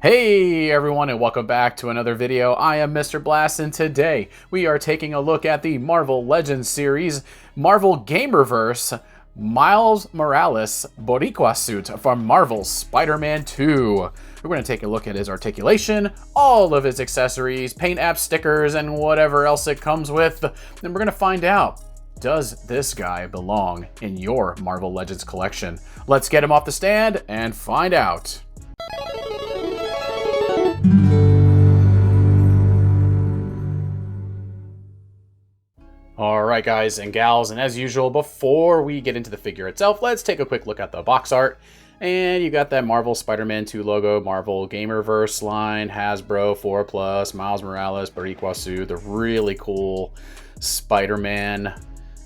Hey everyone, and welcome back to another video. I am Mr. Blast, and today we are taking a look at the Marvel Legends series, Marvel Gamerverse, Miles Morales Boricua suit from Marvel's Spider-Man 2. We're going to take a look at his articulation, all of his accessories, paint app stickers, and whatever else it comes with. And we're going to find out, does this guy belong in your Marvel Legends collection? Let's get him off the stand and find out. Alright guys and gals, and as usual, before we get into the figure itself, let's take a quick look at the box art. And you got that Marvel Spider-Man 2 logo, Marvel Gamerverse line, Hasbro 4+, Miles Morales Boricua suit, the really cool Spider-Man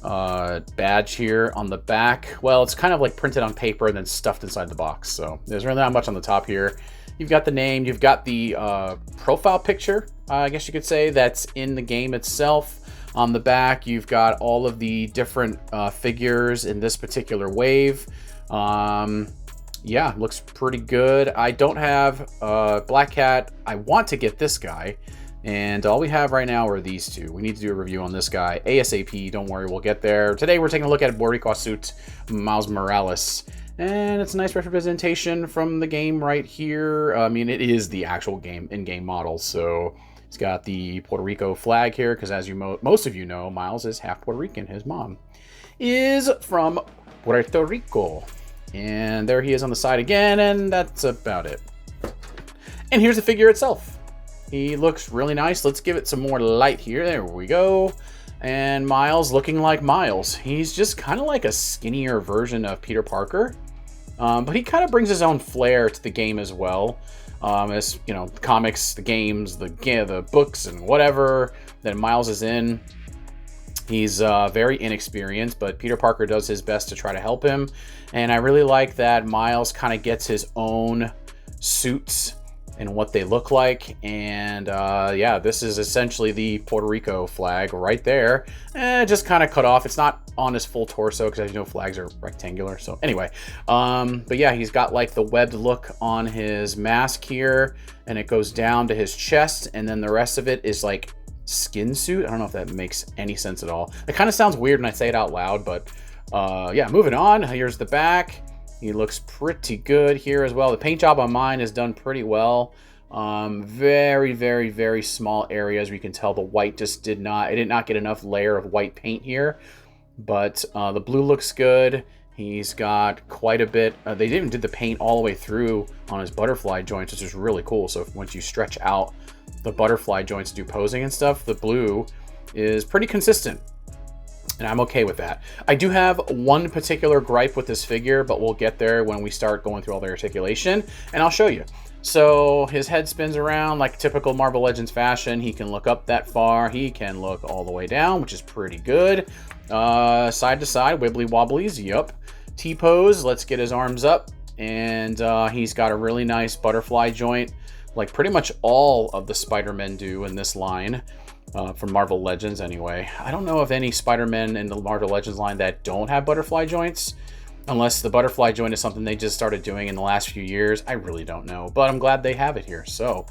badge here on the back. Well, it's kind of like printed on paper and then stuffed inside the box, so there's really not much on the top here. You've got the name, you've got the profile picture, I guess you could say, that's in the game itself. On the back, you've got all of the different figures in this particular wave. Yeah, looks pretty good. I don't have Black Cat. I want to get this guy, and all we have right now are these two. We need to do a review on this guy ASAP. Don't worry, we'll get there. Today, we're taking a look at Boricua suit, Miles Morales. And it's a nice representation from the game right here. I mean, it is the actual game in-game model, so it's got the Puerto Rico flag here, because as you most of you know, Miles is half Puerto Rican. His mom is from Puerto Rico. And there he is on the side again, and that's about it. And here's the figure itself. He looks really nice. Let's give it some more light here. There we go. And Miles looking like Miles. He's just kind of like a skinnier version of Peter Parker. But he kind of brings his own flair to the game as well. As you know, the comics, the games, the books, and whatever that Miles is in. He's very inexperienced, but Peter Parker does his best to try to help him. And I really like that Miles kind of gets his own suits and what they look like. And yeah, this is essentially the Puerto Rico flag right there. Just kind of cut off. It's not on his full torso, because as you know, flags are rectangular. So anyway, but yeah, he's got like the webbed look on his mask here, and it goes down to his chest, and then the rest of it is like skin suit. I don't know if that makes any sense at all. It kind of sounds weird when I say it out loud, but yeah, moving on. Here's the back. He looks pretty good here as well. The paint job on mine is done pretty well. Very, very, very small areas where you can tell the white just did not get enough layer of white paint here. But the blue looks good. He's got quite a bit. They even did the paint all the way through on his butterfly joints, which is really cool. So once you stretch out the butterfly joints to do posing and stuff, the blue is pretty consistent. And I'm okay with that. I do have one particular gripe with this figure, but we'll get there when we start going through all the articulation, and I'll show you. So his head spins around like typical Marvel Legends fashion. He can look up that far. He can look all the way down, which is pretty good. Side to side, wibbly wobblies, yup. T-pose, let's get his arms up. And he's got a really nice butterfly joint, like pretty much all of the Spider-Men do in this line. From Marvel Legends anyway. I don't know of any Spider-Men in the Marvel Legends line that don't have butterfly joints, unless the butterfly joint is something they just started doing in the last few years. I really don't know, but I'm glad they have it here. So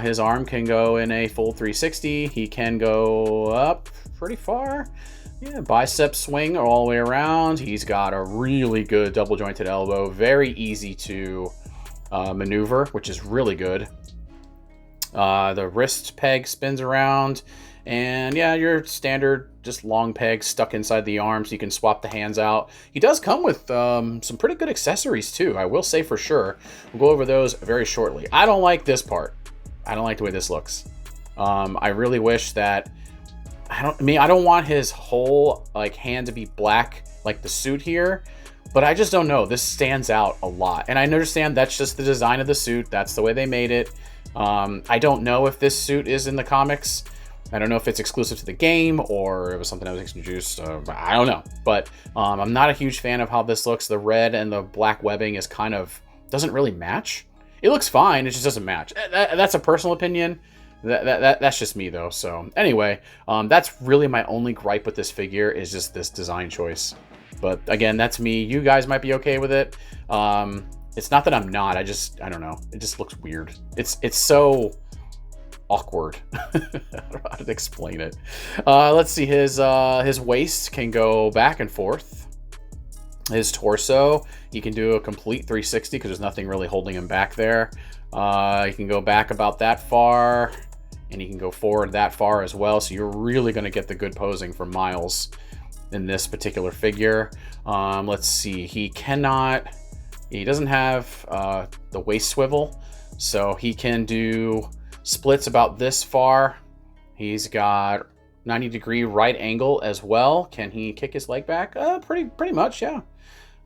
his arm can go in a full 360. He can go up pretty far. Yeah, bicep swing all the way around. He's got a really good double jointed elbow. Very easy to maneuver, which is really good. The wrist peg spins around, and yeah, your standard just long peg stuck inside the arm so you can swap the hands out. He does come with some pretty good accessories too, I will say for sure. We'll go over those very shortly. I don't like this part. I don't like the way this looks. I really wish that I don't want his whole like hand to be black like the suit here, but I just don't know. This stands out a lot, and I understand that's just the design of the suit. That's the way they made it. I don't know if this suit is in the comics. I don't know if it's exclusive to the game or it was something that was introduced. I don't know. But I'm not a huge fan of how this looks. The red and the black webbing is kind of doesn't really match. It looks fine. It just doesn't match. That's a personal opinion. That's just me, though. So anyway, that's really my only gripe with this figure is just this design choice. But again, that's me. You guys might be okay with it. It's not that I'm not. I don't know. It just looks weird. It's so awkward. I don't know how to explain it. Let's see. His waist can go back and forth. His torso, he can do a complete 360 because there's nothing really holding him back there. He can go back about that far, and he can go forward that far as well. So you're really going to get the good posing from Miles in this particular figure. Let's see. He doesn't have the waist swivel, so he can do splits about this far. He's got 90-degree right angle as well. Can he kick his leg back? Pretty much, yeah.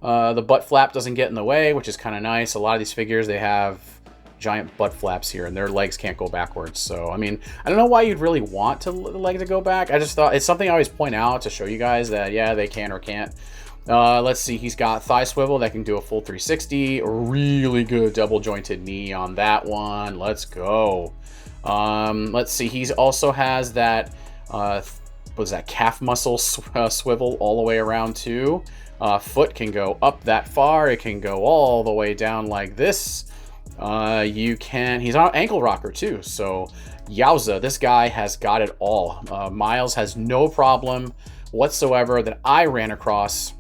The butt flap doesn't get in the way, which is kind of nice. A lot of these figures, they have giant butt flaps here, and their legs can't go backwards. So, I mean, I don't know why you'd really want the leg to go back. I just thought it's something I always point out to show you guys that, yeah, they can or can't. Let's see. He's got thigh swivel that can do a full 360. A really good double jointed knee on that one. Let's go. Let's see. He also has that, what is that, calf muscle swivel all the way around too. Foot can go up that far. It can go all the way down like this. He's on an ankle rocker too. So yowza, this guy has got it all. Miles has no problem whatsoever that I ran across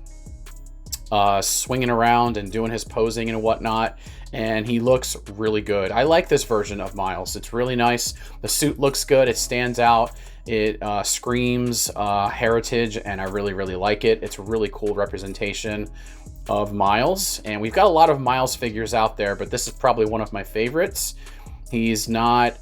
swinging around and doing his posing and whatnot, and he looks really good. I like this version of Miles. It's really nice. The suit looks good. It stands out. It screams heritage, and I really like it. It's a really cool representation of Miles, and we've got a lot of Miles figures out there, but this is probably one of my favorites. He's not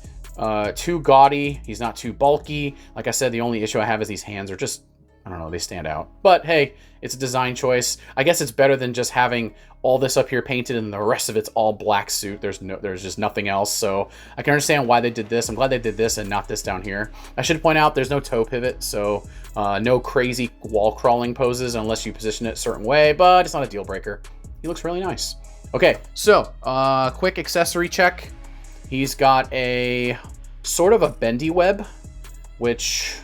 too gaudy. He's not too bulky. Like I said, the only issue I have is these hands are just, I don't know, they stand out. But hey, it's a design choice. I guess it's better than just having all this up here painted and the rest of it's all black suit. There's just nothing else. So I can understand why they did this. I'm glad they did this and not this down here. I should point out there's no toe pivot, so no crazy wall crawling poses unless you position it a certain way, but it's not a deal breaker. He looks really nice. Okay, so quick accessory check. He's got a sort of a bendy web, which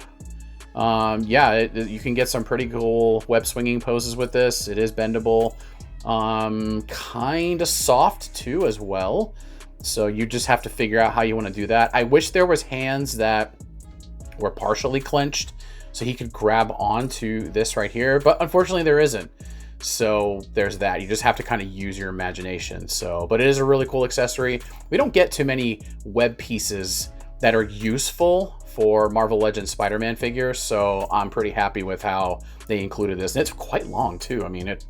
yeah, you can get some pretty cool web swinging poses with this. It is bendable. Kind of soft too as well. So you just have to figure out how you want to do that. I wish there was hands that were partially clenched so he could grab onto this right here, but unfortunately there isn't. So there's that. You just have to kind of use your imagination. So, but it is a really cool accessory. We don't get too many web pieces that are useful for Marvel Legends Spider-Man figures, so I'm pretty happy with how they included this. And it's quite long too. I mean, it's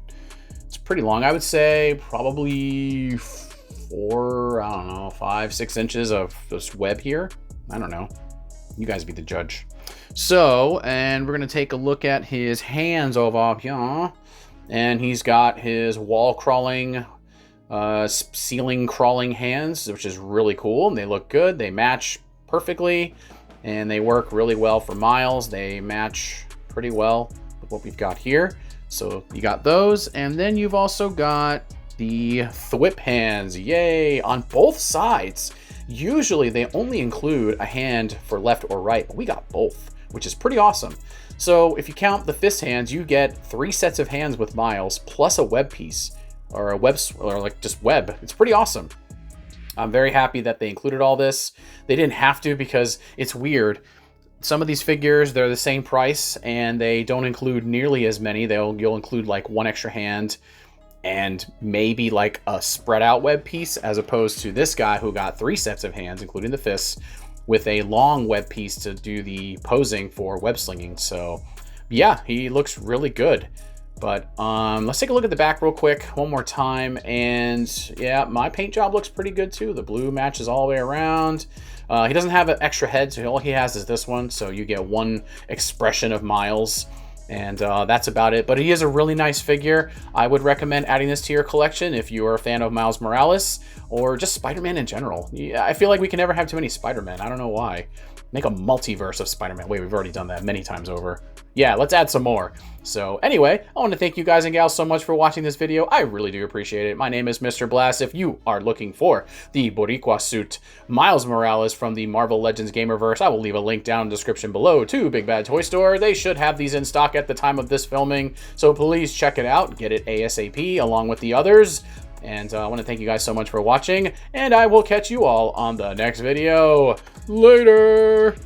pretty long. I would say probably 5, 6 inches of this web here. I don't know. You guys be the judge. So, and we're gonna take a look at his hands over here. And he's got his wall crawling, ceiling crawling hands, which is really cool. And they look good. They match perfectly, and they work really well for Miles. They match pretty well with what we've got here. So you got those, and then you've also got the thwip hands. Yay! On both sides. Usually they only include a hand for left or right, but we got both, which is pretty awesome. So if you count the fist hands, you get 3 sets of hands with Miles, plus a web piece, or a web, or like just web. It's pretty awesome. I'm very happy that they included all this. They didn't have to because it's weird. Some of these figures, they're the same price and they don't include nearly as many. You'll include like 1 extra hand and maybe like a spread out web piece, as opposed to this guy who got 3 sets of hands, including the fists, with a long web piece to do the posing for web slinging. So yeah, he looks really good. But let's take a look at the back real quick one more time. And yeah, my paint job looks pretty good too. The blue matches all the way around. He doesn't have an extra head, so all he has is this one. So you get 1 expression of Miles, and that's about it. But he is a really nice figure. I would recommend adding this to your collection if you are a fan of Miles Morales or just Spider-Man in general. Yeah, I feel like we can never have too many Spider-Man. I don't know why. Make a multiverse of Spider-Man. Wait, we've already done that many times over. Yeah, let's add some more. So anyway, I want to thank you guys and gals so much for watching this video. I really do appreciate it. My name is Mr. Blast. If you are looking for the Boricua suit Miles Morales from the Marvel Legends Gamerverse, I will leave a link down in the description below to Big Bad Toy Store. They should have these in stock at the time of this filming, so please check it out. Get it ASAP along with the others. And I want to thank you guys so much for watching, and I will catch you all on the next video. Later!